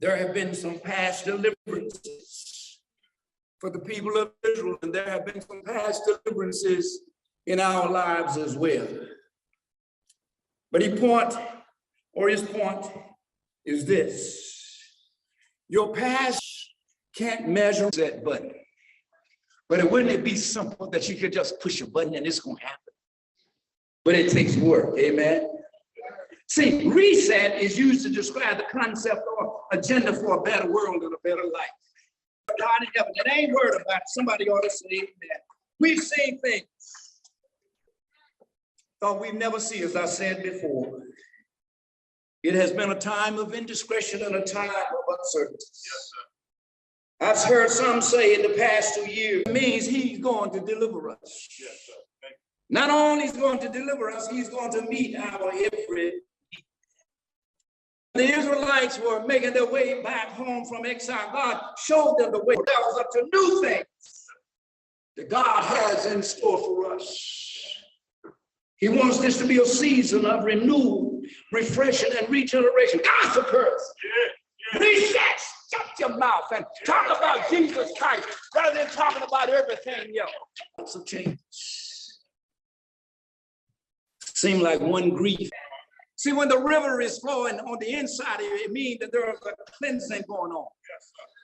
There have been some past deliverances for the people of Israel, and there have been some past deliverances in our lives as well. But his point is this: your past can't measure that button. But wouldn't it be simple that you could just push a button and it's going to happen? But it takes work, amen? See, reset is used to describe the concept or agenda for a better world and a better life. God in heaven, it ain't word about it. Somebody ought to say amen. We've seen things thought we've never seen, as I said before. It has been a time of indiscretion and a time of uncertainty. Yes, sir. I've heard some say in the past 2 years, it means he's going to deliver us. Yes, sir. Not only is he going to deliver us, he's going to meet our every need. The Israelites were making their way back home from exile. God showed them the way. That was up to new things that God has in store for us. He wants this to be a season of renewal, refreshing, and regeneration. Gossipers, reset, shut your mouth and talk about Jesus Christ rather than talking about everything else. Lots of changes. Seem like one grief. See, when the river is flowing on the inside of you, it means that there is a cleansing going on.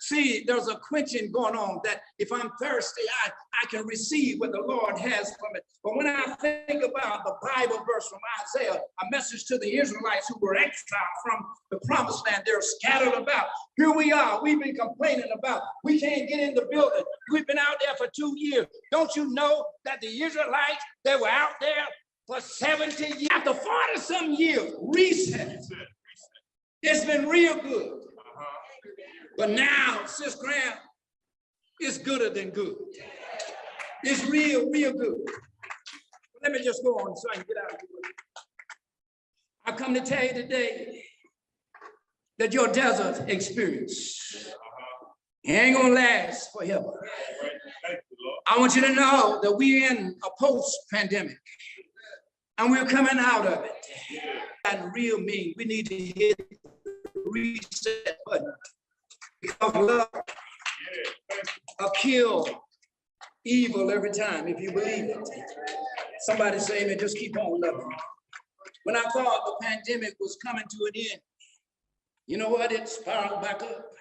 See, there's a quenching going on that if I'm thirsty, I can receive what the Lord has for me. But when I think about the Bible verse from Isaiah, a message to the Israelites who were exiled from the promised land, they're scattered about. Here we are, we've been complaining about, we can't get in the building. We've been out there for 2 years. Don't you know that the Israelites, they were out there for 70 years? After 40-some years, reset. It's been real good. But now, Sis Graham, it's gooder than good. It's real, real good. Let me just go on so I can get out of the way. I come to tell you today that your desert experience ain't gonna last forever. I want you to know that we're in a post-pandemic and we're coming out of it. And real mean, we need to hit the reset button. Because love will kill evil every time, if you believe it. Somebody say, man, just keep on loving. When I thought the pandemic was coming to an end, you know what? It spiraled back up.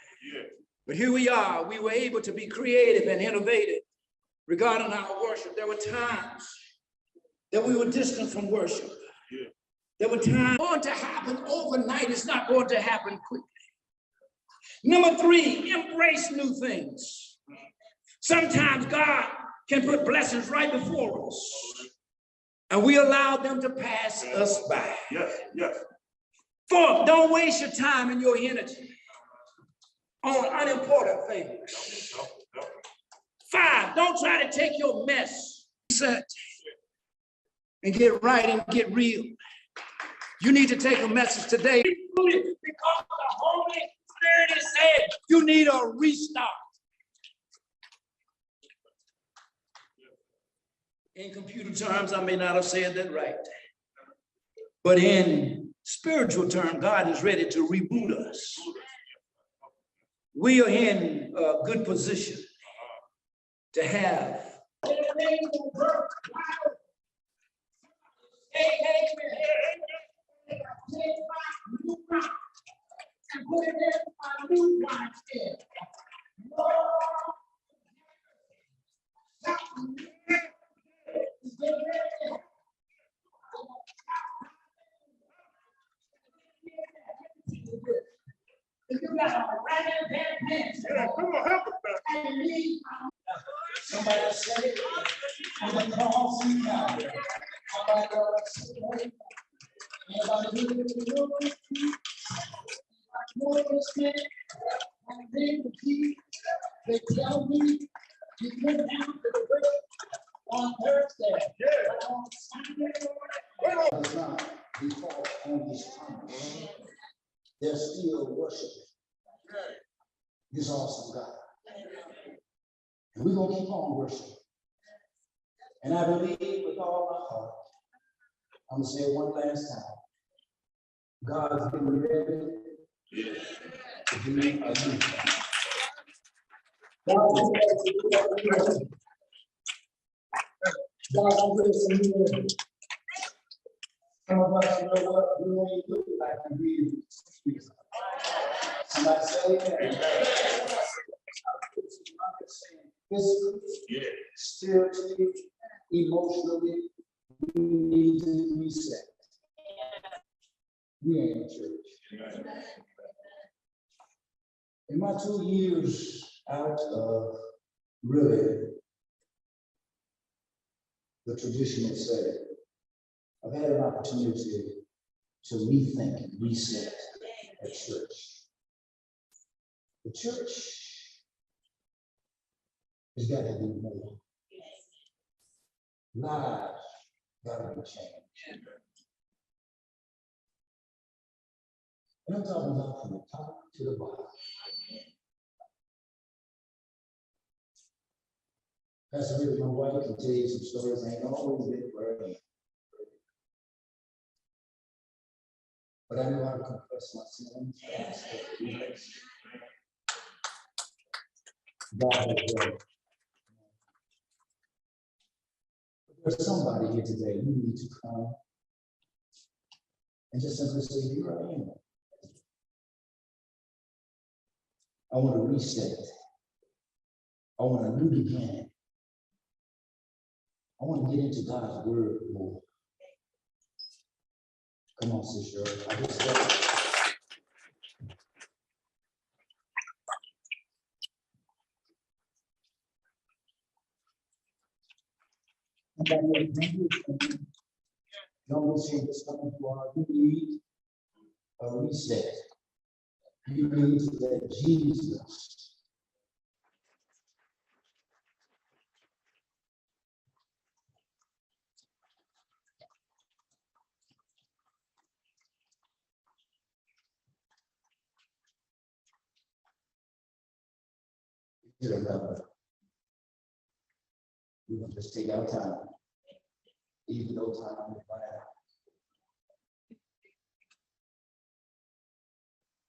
But here we are. We were able to be creative and innovative regarding our worship. There were times that we were distant from worship. There were times going to happen overnight. It's not going to happen quickly. Number 3, embrace new things. Sometimes God can put blessings right before us, and we allow them to pass us by. Yes, yes. 4, don't waste your time and your energy on unimportant things. 5, don't try to take your mess, set, and get right and get real. You need to take a message today because the Holy Spirit is saying you need a restart. In computer terms, I may not have said that right. But in spiritual terms, God is ready to reboot us. We are in a good position to have. And put it in a new wineskin. If you got a ragged pants, come on, help us. Somebody say, I'm gonna call somebody. They tell me you went down to the river on Thursday. On Sunday. Does not default on this promise. They're still worshiping this awesome God. And we're going to keep on worshiping. And I believe with all my heart, I'm going to say it one last time. God's getting ready to be a youth pastor. God, some of us, you know what, we don't even look like we read. Somebody say amen. Physically, spiritually, emotionally, we need to reset. We ain't in church. In my 2 years out of really the traditional setting, I've had an opportunity to rethink and reset at church. The church has got to do more. Lives got to be changed. And I'm talking about from the top to the bottom. Pastor Rick, my wife, can tell you some stories. I ain't always been for her. But I know how to confess my sins. God has done. There's somebody here today. You need to come and just simply say, here I am. I want to reset. I want a new beginning. I want to get into God's word more. Come on, sister. I just got don't say this coming for you need a reset. You need to let Jesus remember. We're going to just take our time, even though time is running out.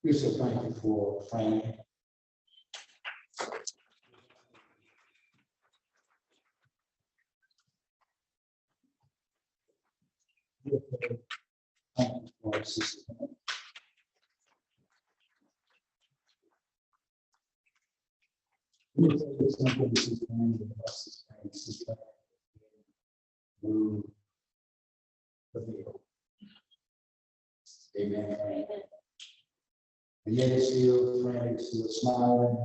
We're so thankful for Frank. Thank you for our sister. Let me tell you something. This is Frank, the sister. The veil. Amen. And yet it's still Frank, still smiling.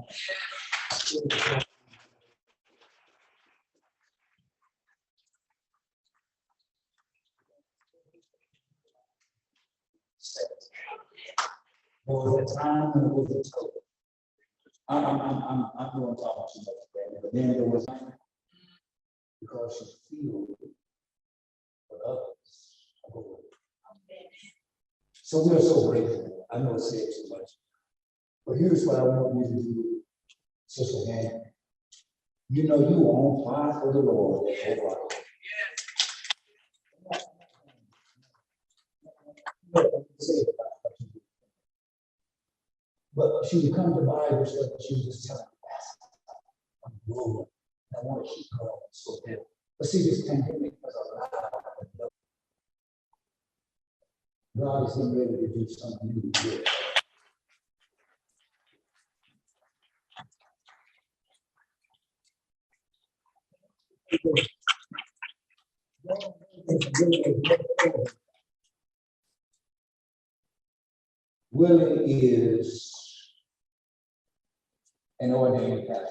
There was a time when it was a total. I'm going to talk too much, but then there was time because she feels what others are going through. So we're so grateful. I know I said too much, but here's what I want you to do, Sister Hannah. You know you are on fire for the Lord. But she would come to Bible study, she would just tell me, I'm Lord. I want to keep her so bad. But see, this pandemic has allowed God is getting ready to do something new good. Willie is an ordained pastor.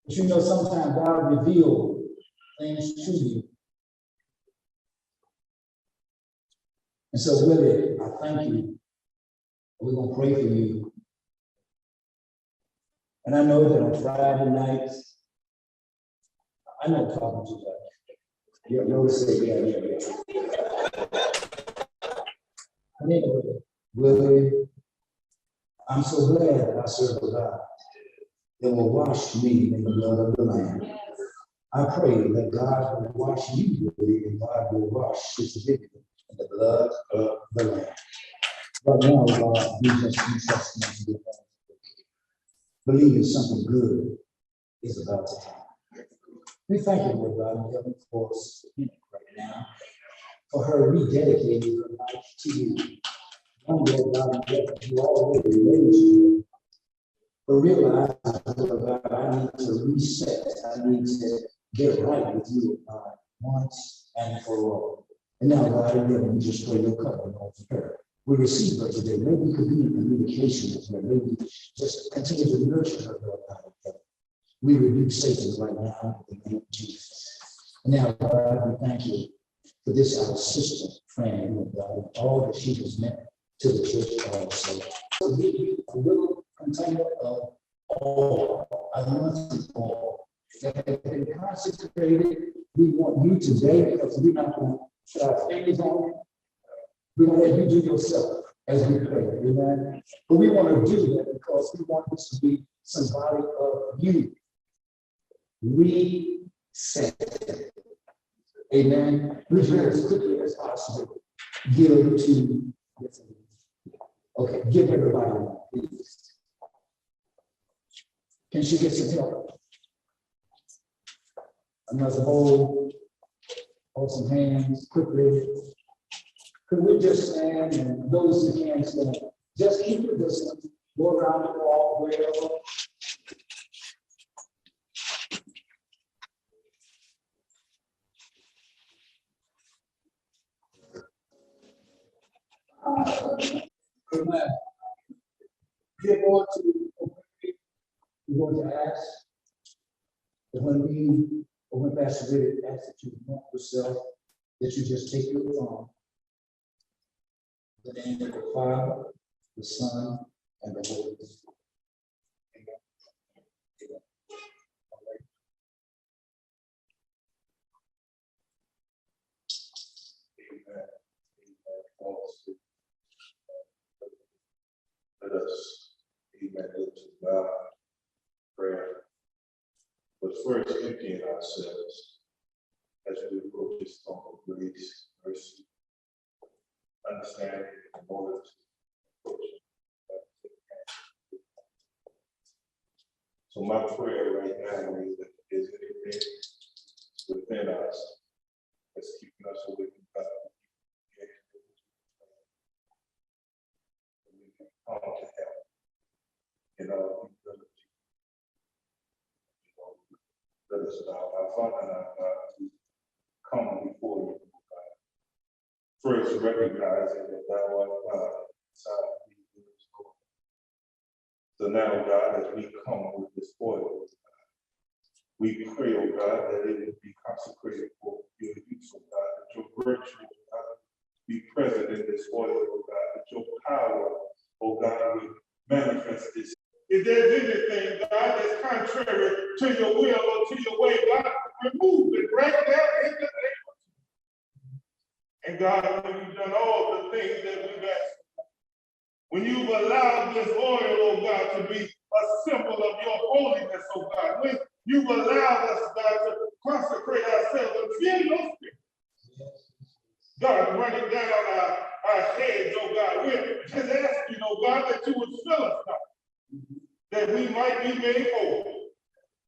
But you know, sometimes God reveals things to you. And so, Willie, I thank you. We're going to pray for you. And I know that on Friday nights, I know talking to you. You always say, yeah. Anyway, Willie, I'm so glad that I serve a God that will wash me in the blood of the Lamb. I pray that God will wash you with it, and God will wash his victim in the blood of the Lamb. But now, God, we just entrust him to you. Believing something good is about to happen. We thank you, Lord God, in heaven for us right now, for her rededicating her life to you. One Lord God, you already raised you. But realize, Lord God, I need to reset. I need to get right with you, God, once and for all. And now, God, again, we just pray your covering over her. We receive her today. Maybe we could be in communication with her. Maybe just continue to nurture her, Lord God. We rebuke Satan right now in the name of Jesus. And now, God, we thank you for this, our sister, friend, Lord God, and all that she has meant to the church also. So give you a little container of oil, anointing oil that has been consecrated. We want you today, because we're not going to put our fingers on it. We're going to let you do yourself as we pray. Amen. But we want to do that because we want this to be symbolic of you. Reset. Amen. Which as quickly as possible. Give to, okay, give everybody one, please. Can she get some help? Another bowl, hold some hands quickly. Could we just stand, and those who can't stand, just keep your distance, go around the wall, wherever. Amen. We're going to ask that when Pastor Riddick asks that you want yourself, that you just take your phone, the name of the Father, the Son, and the Holy Spirit. Amen. Amen. All right. Amen. Let us, amen, look to God, prayer. But first, emptying ourselves as we approach this throne of grace, mercy, understanding, in order to approach it. So my prayer right now is that there's anything within us that's keeping us away from God. We can come to help in our humility. Let us bow. Our Father and our God, we come before you, God. First, recognizing that thou art God, inside of me there is no one. So now, God, as we come with this oil, we pray, oh God, that it would be consecrated for your use, oh God, that your virtue, oh God, be present in this oil, oh God, that your power, oh God, would manifest this. If there's anything, God, that's contrary to your will or to your way, God, remove it right now in the name of Jesus. And God, when you've done all the things that we've asked, when you've allowed this oil, oh God, to be a symbol of your holiness, oh God, when you've allowed us, God, to consecrate ourselves and feel your spirit, God, running down our heads, oh God, we're just asking, oh God, that you would fill us, God, that we might be made whole.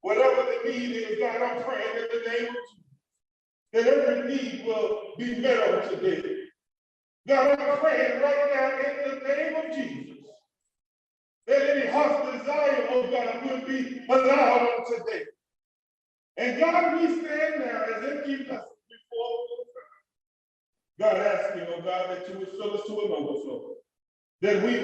Whatever the need is, God, I'm praying in the name of Jesus, that every need will be met on today. God, I'm praying right now in the name of Jesus, that any heart's desire, oh God, will be allowed on today. And God, we stand now as empty vessels before you. God, asking, oh God, that you would fill us to an overflow, that we might